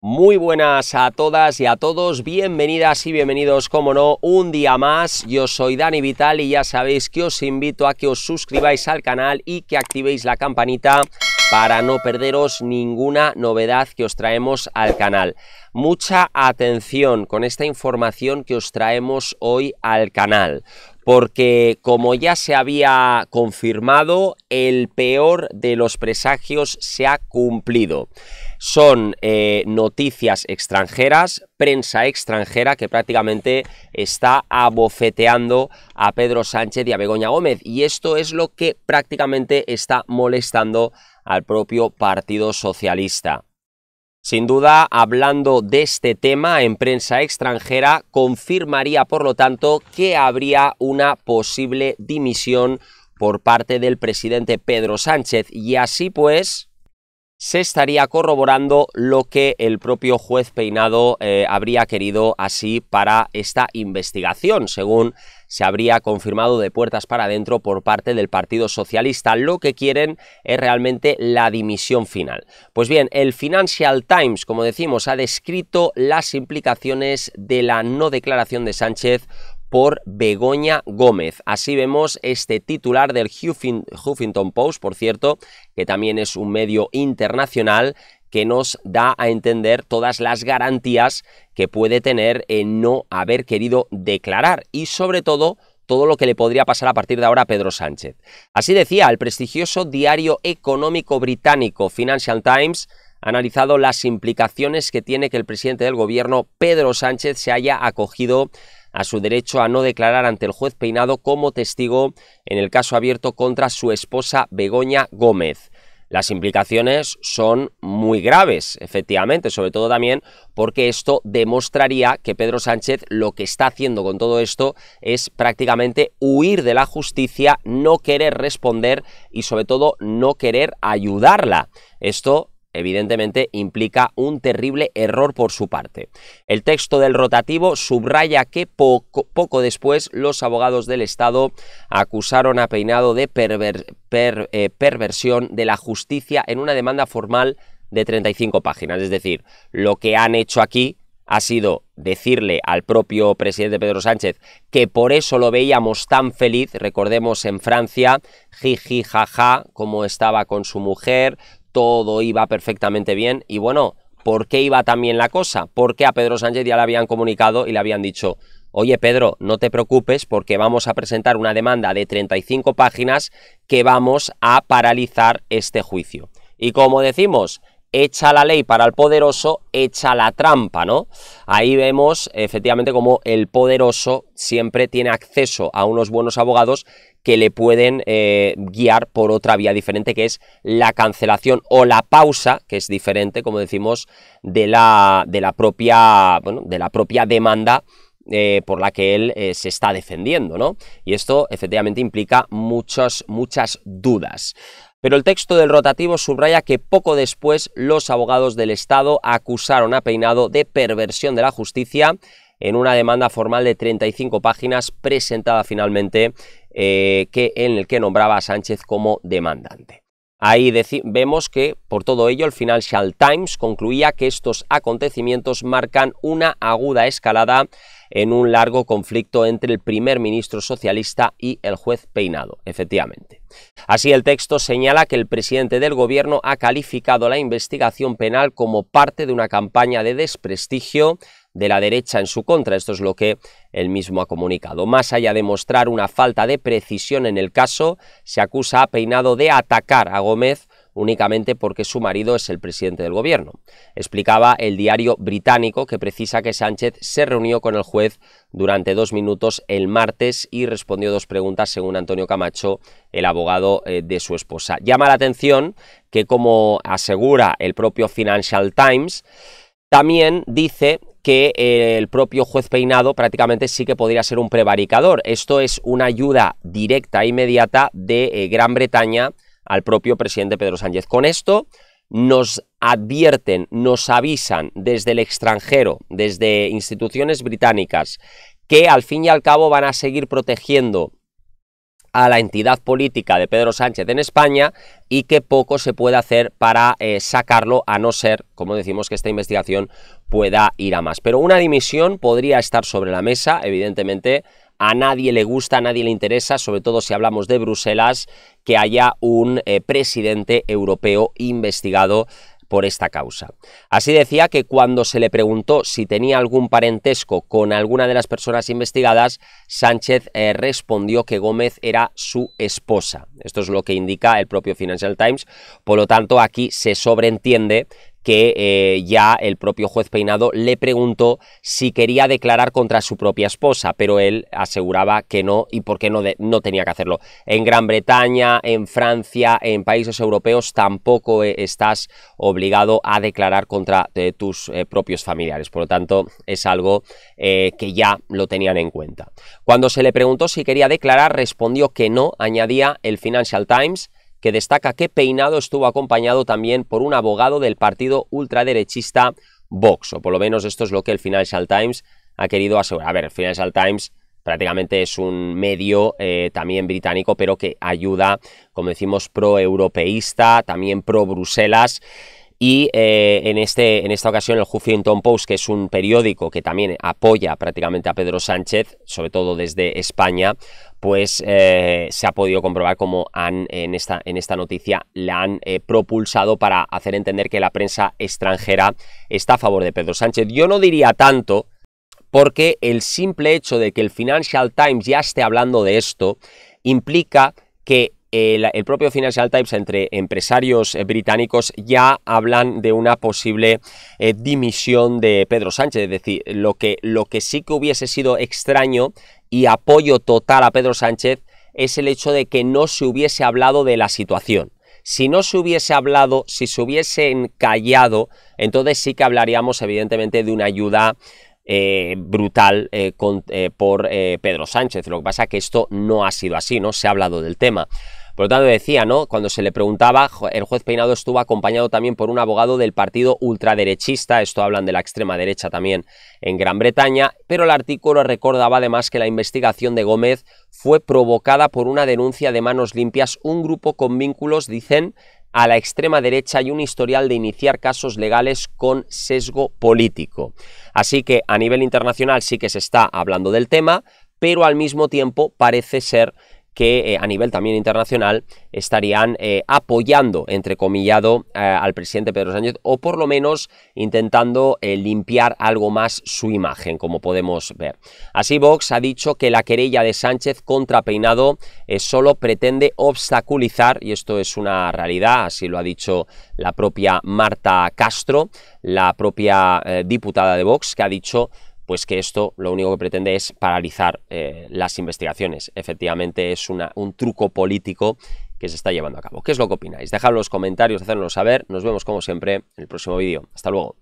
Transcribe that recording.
Muy buenas a todas y a todos, bienvenidas y bienvenidos, como no, un día más. Yo soy Dani Vital y ya sabéis que os invito a que os suscribáis al canal y que activéis la campanita para no perderos ninguna novedad que os traemos al canal. Mucha atención con esta información que os traemos hoy al canal, porque como ya se había confirmado, el peor de los presagios se ha cumplido. Son noticias extranjeras, prensa extranjera que prácticamente está abofeteando a Pedro Sánchez y a Begoña Gómez, y esto es lo que prácticamente está molestando al propio Partido Socialista. Sin duda, hablando de este tema en prensa extranjera, confirmaría por lo tanto que habría una posible dimisión por parte del presidente Pedro Sánchez, y así pues se estaría corroborando lo que el propio juez Peinado habría querido así para esta investigación, según se habría confirmado de puertas para adentro por parte del Partido Socialista. Lo que quieren es realmente la dimisión final. Pues bien, el Financial Times, como decimos, ha descrito las implicaciones de la no declaración de Sánchez por Begoña Gómez. Así vemos este titular del Huffington Post, por cierto, que también es un medio internacional, que nos da a entender todas las garantías que puede tener en no haber querido declarar y sobre todo lo que le podría pasar a partir de ahora a Pedro Sánchez. Así decía el prestigioso diario económico británico Financial Times, ha analizado las implicaciones que tiene que el presidente del gobierno, Pedro Sánchez, se haya acogido a su derecho a no declarar ante el juez Peinado como testigo en el caso abierto contra su esposa Begoña Gómez. Las implicaciones son muy graves, efectivamente, sobre todo también porque esto demostraría que Pedro Sánchez lo que está haciendo con todo esto es prácticamente huir de la justicia, no querer responder y sobre todo no querer ayudarla. Esto evidentemente implica un terrible error por su parte. El texto del rotativo subraya que poco después los abogados del Estado acusaron a Peinado de perversión de la justicia en una demanda formal de 35 páginas. Es decir, lo que han hecho aquí ha sido decirle al propio presidente Pedro Sánchez que por eso lo veíamos tan feliz, recordemos en Francia, jiji, jaja, cómo estaba con su mujer, todo iba perfectamente bien, y bueno, ¿por qué iba tan bien la cosa? Porque a Pedro Sánchez ya le habían comunicado y le habían dicho: oye Pedro, no te preocupes porque vamos a presentar una demanda de 35 páginas que vamos a paralizar este juicio. Y como decimos, echa la ley para el poderoso, echa la trampa, ¿no? Ahí vemos efectivamente cómo el poderoso siempre tiene acceso a unos buenos abogados que le pueden guiar por otra vía diferente, que es la cancelación o la pausa, que es diferente, como decimos, de la propia demanda por la que él se está defendiendo, ¿no? Y esto efectivamente implica muchas dudas. Pero el texto del rotativo subraya que poco después los abogados del Estado acusaron a Peinado de perversión de la justicia en una demanda formal de 35 páginas presentada finalmente en el que nombraba a Sánchez como demandante. Ahí vemos que, por todo ello, el Financial Times concluía que estos acontecimientos marcan una aguda escalada en un largo conflicto entre el primer ministro socialista y el juez Peinado, efectivamente. Así, el texto señala que el presidente del gobierno ha calificado la investigación penal como parte de una campaña de desprestigio de la derecha en su contra. Esto es lo que él mismo ha comunicado. Más allá de mostrar una falta de precisión en el caso, se acusa a Peinado de atacar a Gómez únicamente porque su marido es el presidente del gobierno. Explicaba el diario británico que precisa que Sánchez se reunió con el juez durante 2 minutos el martes y respondió 2 preguntas, según Antonio Camacho, el abogado de su esposa. Llama la atención que, como asegura el propio Financial Times, también dice que el propio juez Peinado prácticamente sí que podría ser un prevaricador. Esto es una ayuda directa e inmediata de Gran Bretaña al propio presidente Pedro Sánchez. Con esto nos advierten, nos avisan desde el extranjero, desde instituciones británicas, que al fin y al cabo van a seguir protegiendo a la entidad política de Pedro Sánchez en España y que poco se puede hacer para sacarlo, a no ser, como decimos, que esta investigación pueda ir a más. Pero una dimisión podría estar sobre la mesa, evidentemente. A nadie le gusta, a nadie le interesa, sobre todo si hablamos de Bruselas, que haya un presidente europeo investigado por esta causa. Así decía que cuando se le preguntó si tenía algún parentesco con alguna de las personas investigadas, Sánchez respondió que Gómez era su esposa. Esto es lo que indica el propio Financial Times, por lo tanto aquí se sobreentiende que ya el propio juez Peinado le preguntó si quería declarar contra su propia esposa, pero él aseguraba que no y por qué no tenía que hacerlo. En Gran Bretaña, en Francia, en países europeos tampoco estás obligado a declarar contra tus propios familiares, por lo tanto es algo que ya lo tenían en cuenta. Cuando se le preguntó si quería declarar, respondió que no, añadía el Financial Times, que destaca que Peinado estuvo acompañado también por un abogado del partido ultraderechista Vox, o por lo menos esto es lo que el Financial Times ha querido asegurar. A ver, el Financial Times prácticamente es un medio también británico, pero que ayuda, como decimos, pro-europeísta, también pro-Bruselas. Y en esta ocasión el Huffington Post, que es un periódico que también apoya prácticamente a Pedro Sánchez, sobre todo desde España, pues se ha podido comprobar cómo en esta noticia la han propulsado para hacer entender que la prensa extranjera está a favor de Pedro Sánchez. Yo no diría tanto, porque el simple hecho de que el Financial Times ya esté hablando de esto implica que el propio Financial Times, entre empresarios británicos, ya hablan de una posible dimisión de Pedro Sánchez. Es decir, lo que sí que hubiese sido extraño y apoyo total a Pedro Sánchez es el hecho de que no se hubiese hablado de la situación. Si no se hubiese hablado, si se hubiesen callado, entonces sí que hablaríamos evidentemente de una ayuda brutal por Pedro Sánchez. Lo que pasa es que esto no ha sido así, no se ha hablado del tema. Por lo tanto, decía, ¿no? Cuando se le preguntaba, el juez Peinado estuvo acompañado también por un abogado del partido ultraderechista, esto hablan de la extrema derecha también en Gran Bretaña, pero el artículo recordaba además que la investigación de Gómez fue provocada por una denuncia de Manos Limpias, un grupo con vínculos, dicen, a la extrema derecha y un historial de iniciar casos legales con sesgo político. Así que a nivel internacional sí que se está hablando del tema, pero al mismo tiempo parece ser que a nivel también internacional estarían apoyando, entrecomillado, al presidente Pedro Sánchez, o por lo menos intentando limpiar algo más su imagen, como podemos ver. Así, Vox ha dicho que la querella de Sánchez contra Peinado solo pretende obstaculizar, y esto es una realidad, así lo ha dicho la propia Marta Castro, la propia diputada de Vox, que ha dicho pues que esto lo único que pretende es paralizar las investigaciones. Efectivamente es un truco político que se está llevando a cabo. ¿Qué es lo que opináis? Dejadlo en los comentarios, hacérnoslo saber. Nos vemos como siempre en el próximo vídeo. Hasta luego.